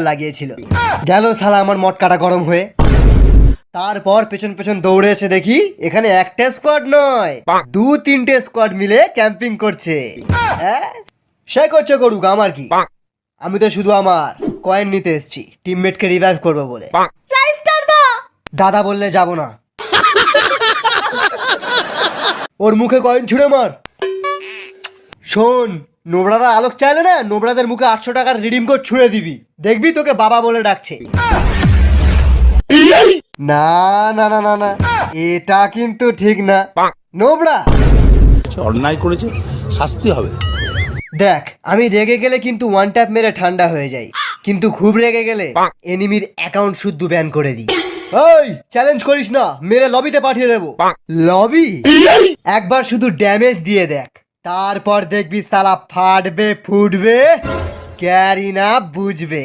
লাগিয়েছিল। গেল শালা আমার মট কাটা গরম হয়ে। তারপর পেছন পেছন দৌড়ে এসে দেখি এখানে একটা স্কোয়াড নয় 2-3টে স্কোয়াড মিলে ক্যাম্পিং করছে। সে করছে করুক, আমার কি, আমি তো শুধু আমার কয়েন নিতে এসেছি টিমমেটকে রিভাইভ করবো বলে। দাদা বললে যাব না। ওর মুখে কয়েন ছুঁড়ে মার। শোন, নোবরারা আলোক চাইলে না, নোবরাদের মুখে 800 টাকার রিডিম কোড ছুঁড়ে দিবি, দেখবি তোকে বাবা বলে ডাকছে। না না না না না, এটা কিন্তু ঠিক না। নোবরা অন্যায় করেছে, শাস্তি হবে। দেখ, আমি রেগে গেলে কিন্তু ওয়ান ট্যাপ মেরে ঠান্ডা হয়ে যাই, কিন্তু খুব রেগে গেলে এনিমির অ্যাকাউন্ট শুদ্ধ ব্যান করে দিই। ওই চ্যালেঞ্জ করিস না, মেরে লবিতে পাঠিয়ে দেবো। লবি? একবার শুধু ড্যামেজ দিয়ে দেখ, তারপর দেখবি সালা ফাটবে ফুটবে, ক্যারি না বুঝবে।